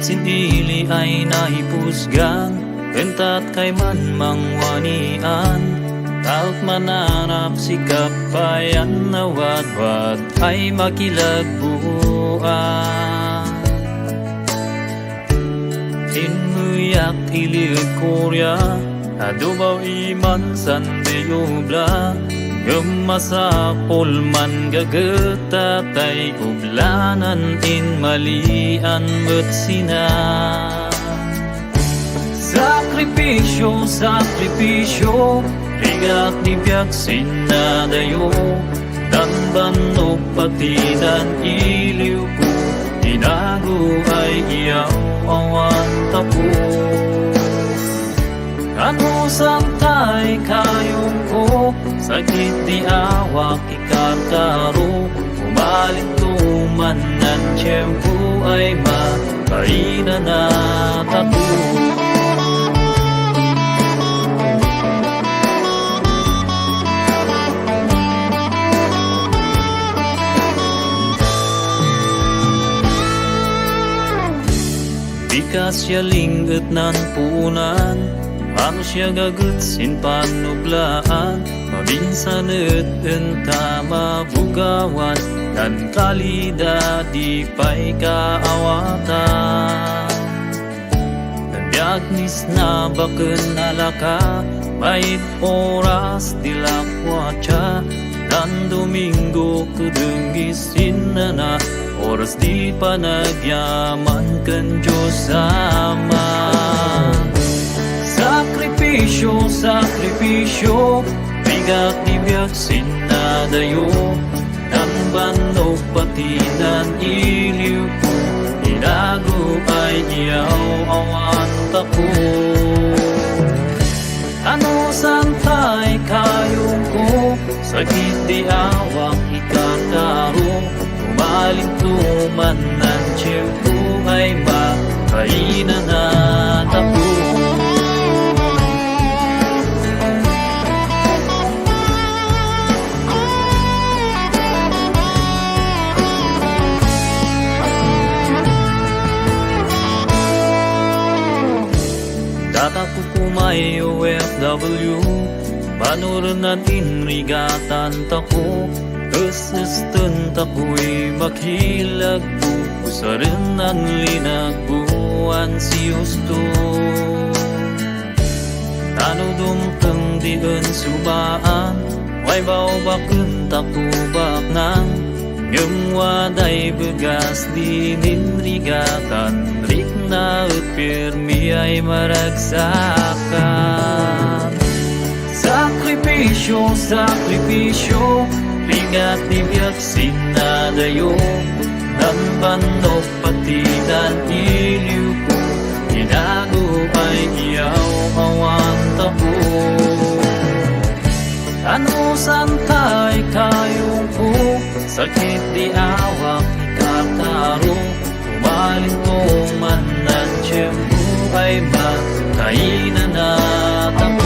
Sindili ay nahipusgan, pentat kay man mangwanian. Taot mananap sikap bayan na wadwad ay makilagbuan. Inuyak iliud Korea, adubaw iman sandeyobla. Gemasapol man gagetatay ublanan in malian bersina. Sakripisyo, sakripisyo, rigat ni biyak sinadayo. Dan banok patinan iliw ko, tinago ay iyaw awan tapo. Ano santay kayong ko, sakit di awak ikarkaro. Umaling tuman ng tiyempo ay makaina na tapo. Bikas siya lingot ng punan, ano siya gagutsin panublaan. Mabinsan enta mabugawan, dan kalida di pa'y kaawatan. Nagbiagnis na bakun alaka, may oras dilakwatsa. Dan Domingo kudungisin na oras di pa nagyaman kan Diyos sama. Sakripisyo, sakripisyo, bigat ni biyak sinadayo. Nang banok patinan iliw ko, inago ay iyaw awan tapo. Ano santay kayong ko, sakit di awak ikakaro. Umaling tuman ng tiyempo ay makaina na tapo. Data ko kumay OFW, panurunan inrigatan tako. Assistant ako'y makilagpo, sa rin ang linagbuan si Justo. Tanudumtang diun subaan, way bao bakun takubak nang. Yung waday begas di ninrigatan, rik na pirmi ay maragsakan. Sakripisyo, sakripisyo, rigat ni biyak sinadayo. Nang banok patinan iliw ko, inago ay iyaw awan tapo. Ano santay kayong ko, sakit di awak ikakaro. Umaling tuman ng tiyempo ay makaina na tapo.